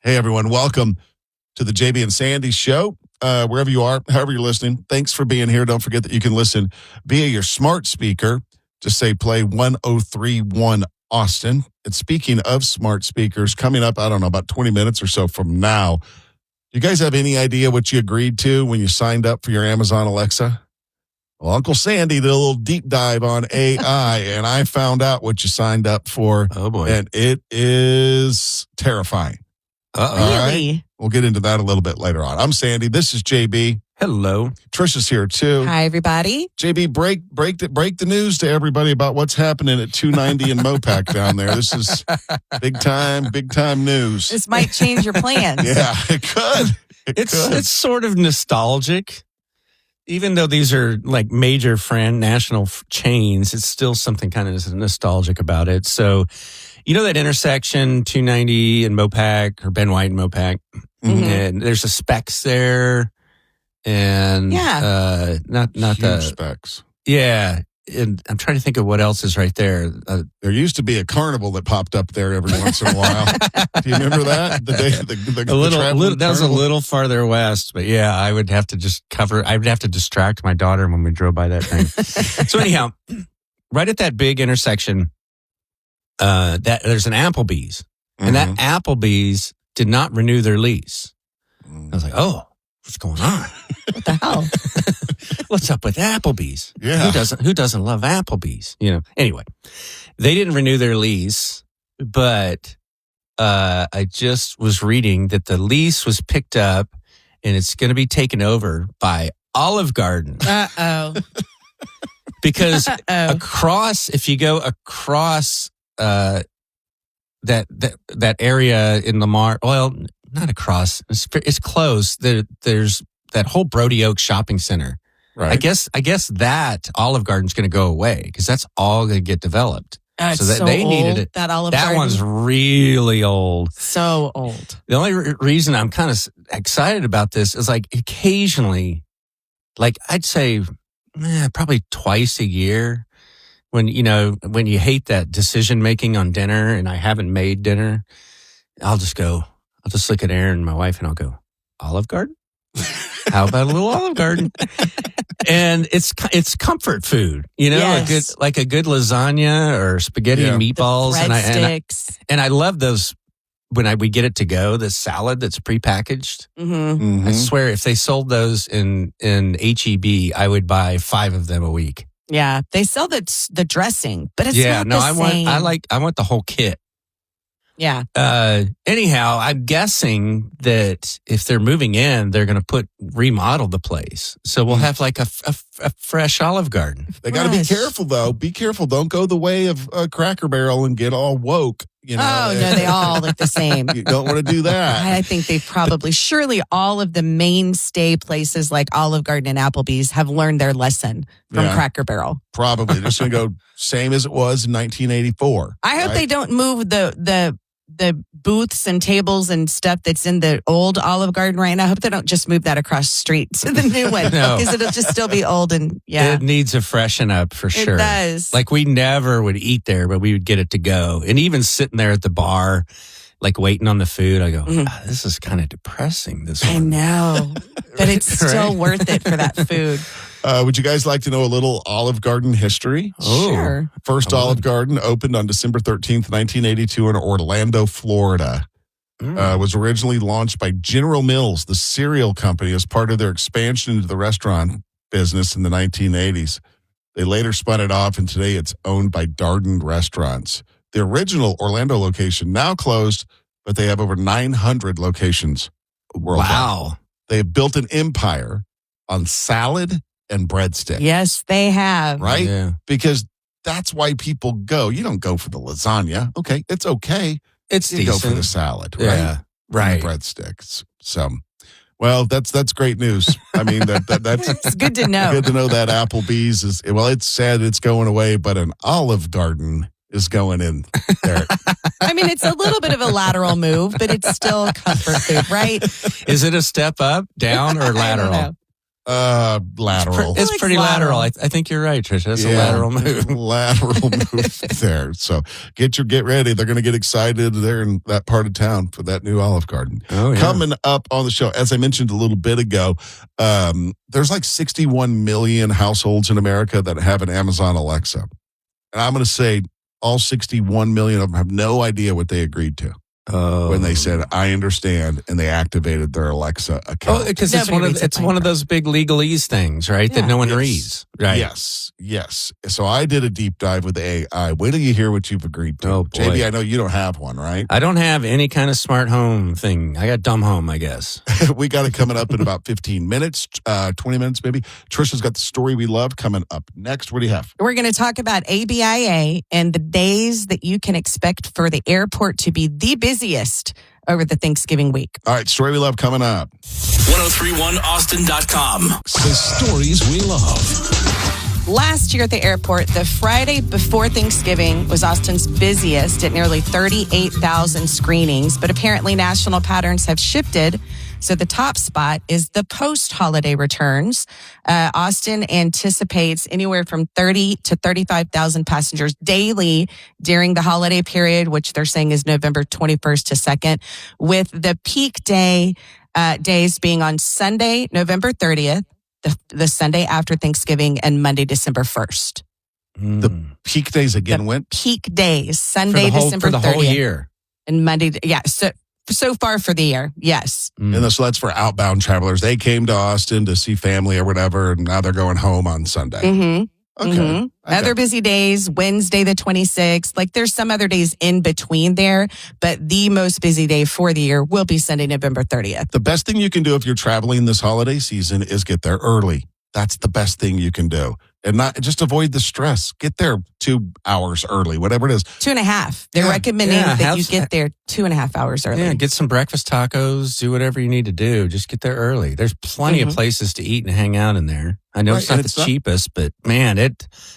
Hey, everyone. Welcome to the JB and Sandy Show. Wherever you are, however you're listening, thanks for being here. Don't forget that you can listen via your smart speaker. Just say play 1031 Austin. And speaking of smart speakers, coming up, I don't know, about 20 minutes or so from now, do you guys have any idea what you agreed to when you signed up for your Amazon Alexa? Well, Uncle Sandy did a little deep dive on AI, and I found out what you signed up for. Oh, boy. And it is terrifying. Really? Right? We'll get into that a little bit later on. I'm Sandy. This is JB. Hello. Trisha's here, too. Hi, everybody. JB, break the news to everybody about what's happening at 290 and Mopac down there. This is big time news. This might change your plans. Yeah, it could. It's sort of nostalgic. Even though these are like major national chains, it's still something kind of nostalgic about it. So, you know that intersection, 290 and Mopac, or Ben White and Mopac? Mm-hmm. And there's a Specs there. And not Huge the Specs. Yeah. And I'm trying to think of what else is right there. There used to be a carnival that popped up there every once in a while. Do you remember that? That was a little farther west, but yeah, I would have to distract my daughter when we drove by that thing. So anyhow, right at that big intersection, that there's an Applebee's, and that Applebee's did not renew their lease. I was like, oh, what's going on? What the hell? What's up with Applebee's? Yeah. Who doesn't love Applebee's? You know. Anyway, they didn't renew their lease, but I just was reading that the lease was picked up and it's going to be taken over by Olive Garden. Uh-oh. Because if you go across that area in Lamar, well, not across, it's close. There's that whole Brody Oak shopping center. Right. I guess that Olive Garden's going to go away because that's all going to get developed. They needed it. That Olive Garden. That one's really old. So old. The only reason I'm kind of excited about this is like occasionally, like I'd say probably twice a year when you hate that decision making on dinner and I haven't made dinner, I'll just look at Aaron, my wife, and I'll go, Olive Garden? How about a little Olive Garden? And it's comfort food, Yes. a good lasagna or spaghetti and meatballs, and I love those when we get it to go. The salad that's prepackaged. Mm-hmm. I swear, if they sold those in HEB, I would buy 5 of them a week. Yeah, they sell the dressing, but it's not the same. I want the whole kit. Yeah. Anyhow, I'm guessing that if they're moving in, they're going to remodel the place. So we'll have like a fresh Olive Garden. They got to be careful, though. Be careful. Don't go the way of Cracker Barrel and get all woke. Oh, no, they all look the same. You don't want to do that. I think they surely all of the mainstay places like Olive Garden and Applebee's have learned their lesson from Cracker Barrel. Probably. They're just going to go same as it was in 1984. I hope they don't move the booths and tables and stuff that's in the old Olive Garden right now. I hope they don't just move that across the street to the new one because it'll just still be old and It needs a freshen up for sure. It does. Like we never would eat there, but we would get it to go. And even sitting there at the bar, like waiting on the food, I go, this is kind of depressing. This one. I know, but it's still worth it for that food. Would you guys like to know a little Olive Garden history? Oh, sure. First Olive Garden opened on December 13th, 1982 in Orlando, Florida. Was originally launched by General Mills, the cereal company, as part of their expansion into the restaurant business in the 1980s. They later spun it off, and today it's owned by Darden Restaurants. The original Orlando location now closed, but they have over 900 locations worldwide. Wow. They have built an empire on salad and breadstick. Yes, they have. Right? Yeah. Because that's why people go. You don't go for the lasagna. Okay, it's okay. It's You decent. go for the salad, right? Yeah, right. And the breadsticks. So, well, that's great news. I mean, that's It's good to know. good to know that Applebee's is, well, it's sad it's going away, but an Olive Garden is going in there. I mean, it's a little bit of a lateral move, but it's still comfort food, right? Is it a step up, down, or lateral? Lateral. It's like pretty lateral. I think you're right, Trisha. It's a lateral move. Lateral move there. So get ready. They're going to get excited there in that part of town for that new Olive Garden. Oh, yeah. Coming up on the show, as I mentioned a little bit ago, there's like 61 million households in America that have an Amazon Alexa. And I'm going to say all 61 million of them have no idea what they agreed to. When they said, I understand, and they activated their Alexa account. Oh, because it's one of those big legalese things, right? Yeah. That no one reads. Right. Yes. So I did a deep dive with AI. Wait till you hear what you've agreed to. Oh, boy. JB, I know you don't have one, right? I don't have any kind of smart home thing. I got dumb home, I guess. We got it coming up in about 15 minutes, 20 minutes maybe. Trisha's got the story we love coming up next. What do you have? We're going to talk about ABIA and the days that you can expect for the airport to be the busiest over the Thanksgiving week. All right, story we love coming up. 1031austin.com. The stories we love. Last year at the airport, the Friday before Thanksgiving was Austin's busiest at nearly 38,000 screenings, but apparently national patterns have shifted. So the top spot is the post-holiday returns. Austin anticipates anywhere from 30 to 35,000 passengers daily during the holiday period, which they're saying is November 21st to 2nd, with the peak days being on Sunday, November 30th, the Sunday after Thanksgiving, and Monday, December 1st. The peak days again went? Peak days, Sunday, December 30th. For the whole year. And Monday, yeah. So far for the year, yes. And so that's for outbound travelers. They came to Austin to see family or whatever, and now they're going home on Sunday. Mm-hmm. Okay. Mm-hmm. Other busy days, Wednesday the 26th. Like there's some other days in between there, but the most busy day for the year will be Sunday, November 30th. The best thing you can do if you're traveling this holiday season is get there early. That's the best thing you can do. And not just avoid the stress. Get there 2 hours early, whatever it is. 2.5. They're recommending that you get there 2.5 hours early. Yeah, get some breakfast tacos, do whatever you need to do. Just get there early. There's plenty of places to eat and hang out in there. I know it's not the cheapest, but man,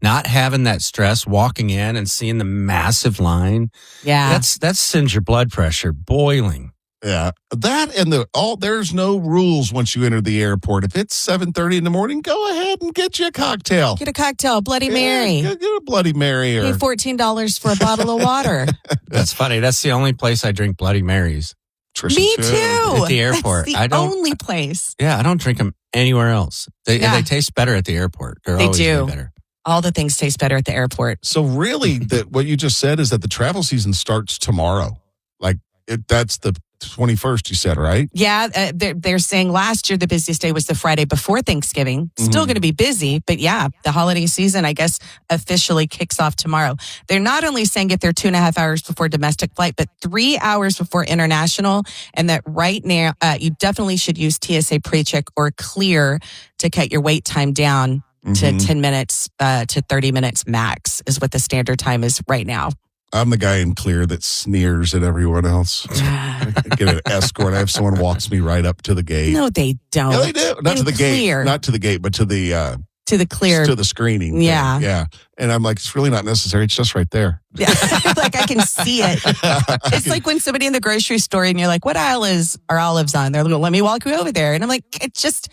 not having that stress, walking in and seeing the massive line. Yeah. That sends your blood pressure boiling. Yeah, that and there's no rules once you enter the airport. If it's 7:30 in the morning, go ahead and get you a cocktail. Get a cocktail, Bloody Mary. Get a Bloody Mary. Pay $14 for a bottle of water. That's funny. That's the only place I drink Bloody Marys. Trisha Me too. At the airport. That's the only place. Yeah, I don't drink them anywhere else. They taste better at the airport. They always do. Way better. All the things taste better at the airport. So really, what you just said is that the travel season starts tomorrow. Like that's the 21st, you said, right? Yeah, they're saying last year the busiest day was the Friday before Thanksgiving. Still going to be busy, but yeah, the holiday season, I guess, officially kicks off tomorrow. They're not only saying get there 2.5 hours before domestic flight, but 3 hours before international, and that right now you definitely should use TSA PreCheck or Clear to cut your wait time down to 10 minutes to 30 minutes max is what the standard time is right now. I'm the guy in Clear that sneers at everyone else. I get an escort. I have someone walks me right up to the gate. No, they don't. Yeah, they do. Not to the gate. Not to the gate, but to the Clear. To the screening. Yeah. Yeah. And I'm like, it's really not necessary. It's just right there. Yeah. Like I can see it. It's like when somebody in the grocery store and you're like, what aisle are olives on? They're like, let me walk you over there. And I'm like, just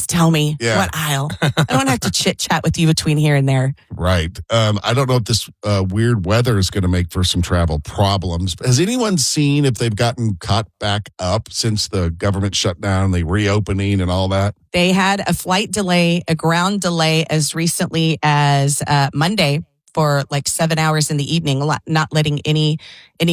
tell me what aisle. I don't have to chit chat with you between here and there. Right. I don't know if this weird weather is going to make for some travel problems. Has anyone seen if they've gotten caught back up since the government shut down, the reopening and all that? They had a flight delay, a ground delay as recently as Monday for like 7 hours in the evening, not letting any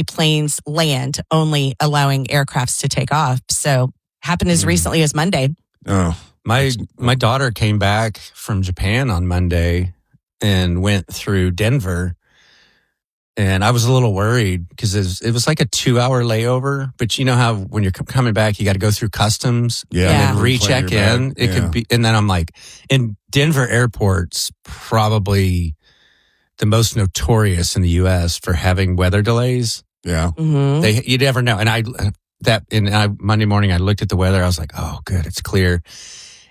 planes land, only allowing aircrafts to take off. So happened as recently as Monday. Oh, my daughter came back from Japan on Monday and went through Denver. And I was a little worried because it was like a 2-hour layover. But you know how when you're coming back, you got to go through customs and then recheck in. It could be, and then I'm like, in Denver airport's probably the most notorious in the U.S. for having weather delays. Yeah, Mm-hmm. You never know. And Monday morning I looked at the weather. I was like, oh, good, it's clear.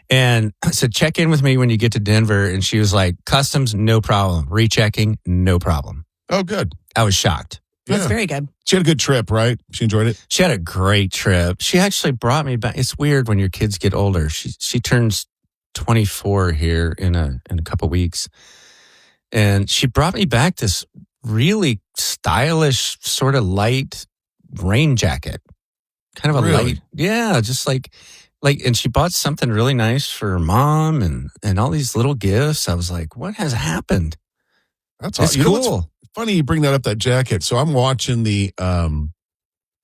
And I said, check in with me when you get to Denver. And she was like, customs, no problem. Rechecking, no problem. Oh, good. I was shocked. That's very good. She had a good trip, right? She enjoyed it? She had a great trip. She actually brought me back. It's weird when your kids get older. She turns 24 here in a couple weeks. And she brought me back this really stylish, sort of light rain jacket. Kind of a Really? light, yeah, just like, and she bought something really nice for her mom and all these little gifts. I was like, what has happened? That's It's You know what's cool. funny you bring that jacket. So I'm watching the, I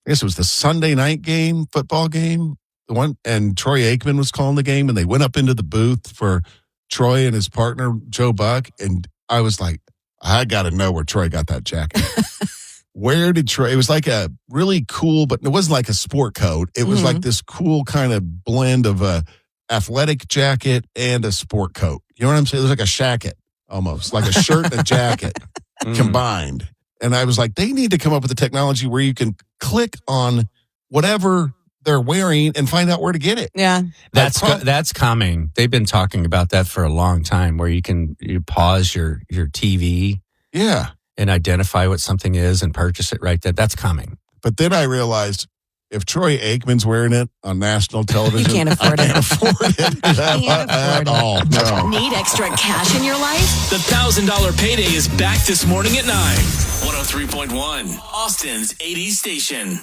guess it was the Sunday night game, football game, the one, and Troy Aikman was calling the game, and they went up into the booth for Troy and his partner, Joe Buck. And I was like, I got to know where Troy got that jacket. Where did Troy? It was like a really cool, but it wasn't like a sport coat. It was like this cool kind of blend of a athletic jacket and a sport coat. You know what I'm saying? It was like a shacket almost, like a shirt and a jacket combined. And I was like, they need to come up with a technology where you can click on whatever they're wearing and find out where to get it. Yeah. That's coming. They've been talking about that for a long time, where you pause your TV Yeah. and identify what something is and purchase it right there. That's coming. But then I realized if Troy Aikman's wearing it on national television, You can't afford I can't it. afford it at all. No. Need extra cash in your life? The $1,000 payday is back this morning at 9. 103.1, Austin's 80s station.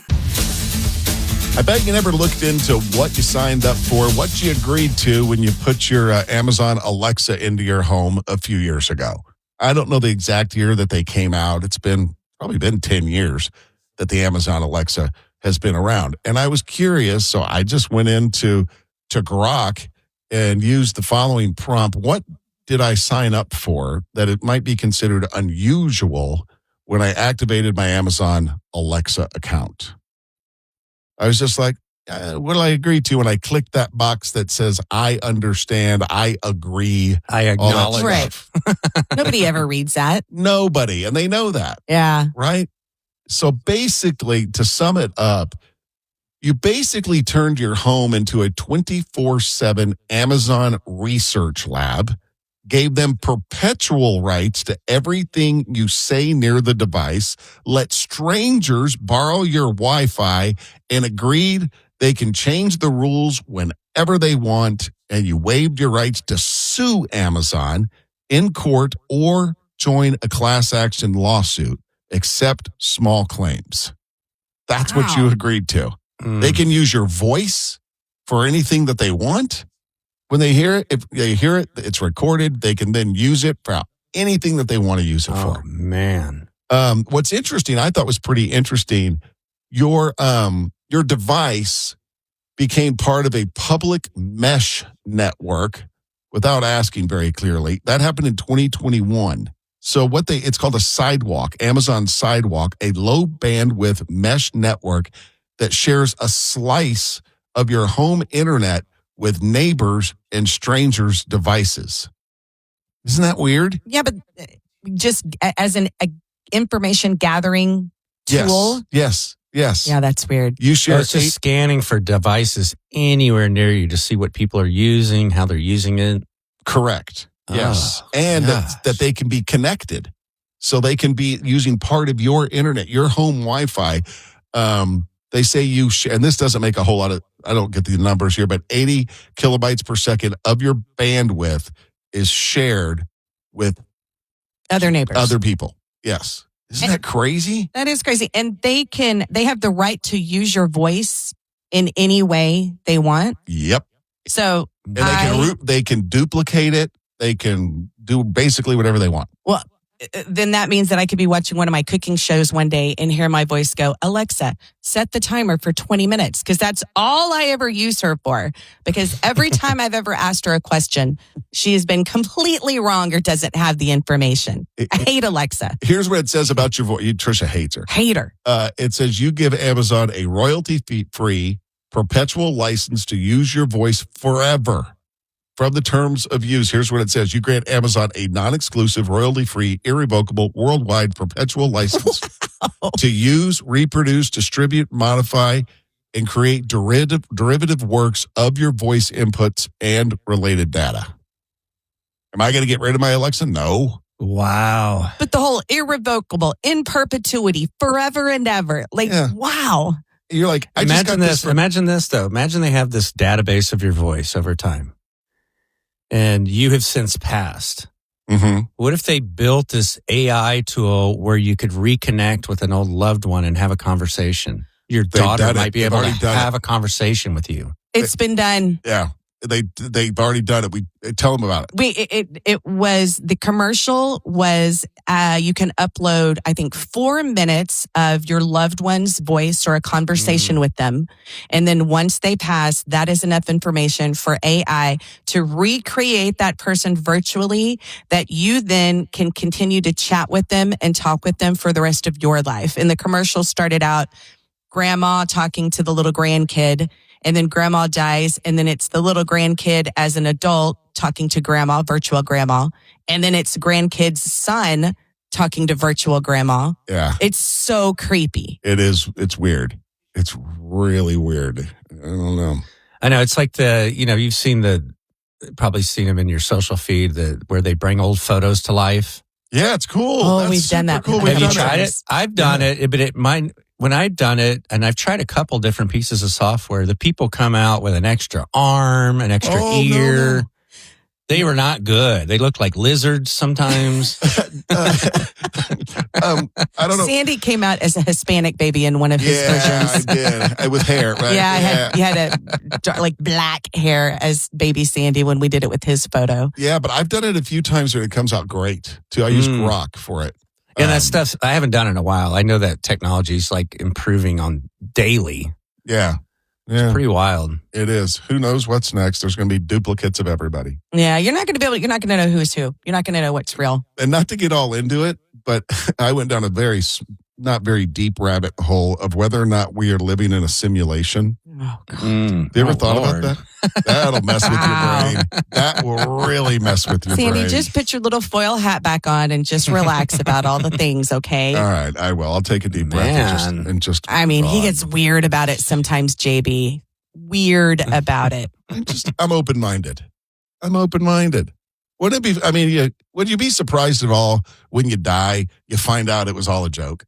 I bet you never looked into what you signed up for, what you agreed to when you put your Amazon Alexa into your home a few years ago. I don't know the exact year that they came out. It's probably been 10 years that the Amazon Alexa has been around. And I was curious, so I just went into Grok and used the following prompt. What did I sign up for that it might be considered unusual when I activated my Amazon Alexa account? I was just like, what do I agree to? when I clicked that box that says, I understand, I agree. I all that acknowledge. stuff. Nobody ever reads that. Nobody. And they know that, Yeah. right? So basically, to sum it up, you basically turned your home into a 24/7 Amazon research lab, gave them perpetual rights to everything you say near the device, let strangers borrow your Wi-Fi, and agreed they can change the rules whenever they want, and you waived your rights to sue Amazon in court or join a class action lawsuit, except small claims. That's what you Wow. agreed to. They can use your voice for anything that they want. When they hear it, if they hear it, it's recorded. They can then use it for anything that they want to use it Oh, for. man. What's interesting, I thought was pretty interesting, your device became part of a public mesh network without asking very clearly. That happened in 2021. So it's called a Sidewalk, Amazon Sidewalk, a low bandwidth mesh network that shares a slice of your home internet with neighbors and strangers' devices. Isn't that weird? Yeah, but just as an information gathering tool. Yes. Yeah, that's weird. You share It's just scanning for devices anywhere near you to see what people are using, how they're using it. Correct. Yes. Oh, And gosh. that they can be connected. So they can be using part of your internet, your home Wi-Fi. They say you share, and this doesn't make a whole lot of, I don't get the numbers here, but 80 kilobytes per second of your bandwidth is shared with Other neighbors. other people. Yes. Isn't that crazy? That is crazy. And they have the right to use your voice in any way they want. Yep. So And they can duplicate it. They can do basically whatever they want. well, then that means that I could be watching one of my cooking shows one day and hear my voice go, Alexa, set the timer for 20 minutes. Because that's all I ever use her for. Because every time I've ever asked her a question, she has been completely wrong or doesn't have the information. I hate Alexa. Here's what it says about your voice. Trisha hates her. Hate her. It says you give Amazon a royalty-free perpetual license to use your voice forever. From the terms of use, here's what it says. You grant Amazon a non-exclusive, royalty-free, irrevocable, worldwide perpetual license to use, reproduce, distribute, modify, and create derivative works of your voice inputs and related data. Am I going to get rid of my Alexa? No. Wow. But the whole irrevocable, in perpetuity, forever and ever. Like, Yeah. wow. You're like, I just got Imagine this. Imagine this, though. Imagine they have this database of your voice over time. and you have since passed. Mm-hmm. What if they built this AI tool where you could reconnect with an old loved one and have a conversation? Your daughter might be able to have a conversation with you. It's been done. Yeah. They've already done it. We tell them about it. It was, the commercial was, you can upload, I think, 4 minutes of your loved one's voice or a conversation with them. And then once they pass, that is enough information for AI to recreate that person virtually, that you then can continue to chat with them and talk with them for the rest of your life. And the commercial started out grandma talking to the little grandkid, and then grandma dies, and then it's the little grandkid as an adult talking to grandma, virtual grandma, and then it's grandkid's son talking to virtual grandma. Yeah. It's so creepy. It is. It's weird. It's really weird. I don't know. I know. It's like you've seen probably seen them in your social feed, where they bring old photos to life. Yeah, it's cool. Oh, That's we've done that. cool. Have you tried it? I've done it, but when I've done it, and I've tried a couple different pieces of software, the people come out with an extra arm, an extra ear. No. They were not good. They looked like lizards sometimes. I don't know. Sandy came out as a Hispanic baby in one of his versions. I did. With hair, right? Yeah, you had a black hair as baby Sandy when we did it with his photo. Yeah, but I've done it a few times and it comes out great, too. I use Grok for it. And that stuff, I haven't done in a while. I know that technology is like improving on daily. Yeah. It's pretty wild. It is. Who knows what's next? There's going to be duplicates of everybody. Yeah, you're not going to know who's who. You're not going to know what's real. And not to get all into it, but I went down a not very deep rabbit hole of whether or not we are living in a simulation. Oh, God. Have you ever thought about that? That'll mess with your brain. That will really mess with your brain. Sandy, just put your little foil hat back on and just relax about all the things, okay? All right, I will. I'll take a deep breath and just. I mean, he gets weird about it sometimes, JB. Weird about it. I'm open-minded. Wouldn't it be? I mean, would you be surprised at all when you die, you find out it was all a joke?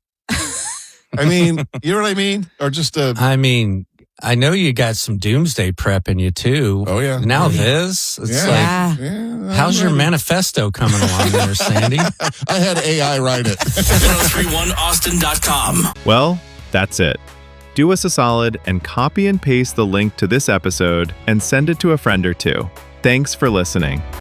I mean, you know what I mean? Or just a. I mean, I know you got some doomsday prep in you too. Oh, yeah. Now this, it's how's your manifesto coming along there, Sandy? I had AI write it. 1031austin.com. Well, that's it. Do us a solid and copy and paste the link to this episode and send it to a friend or two. Thanks for listening.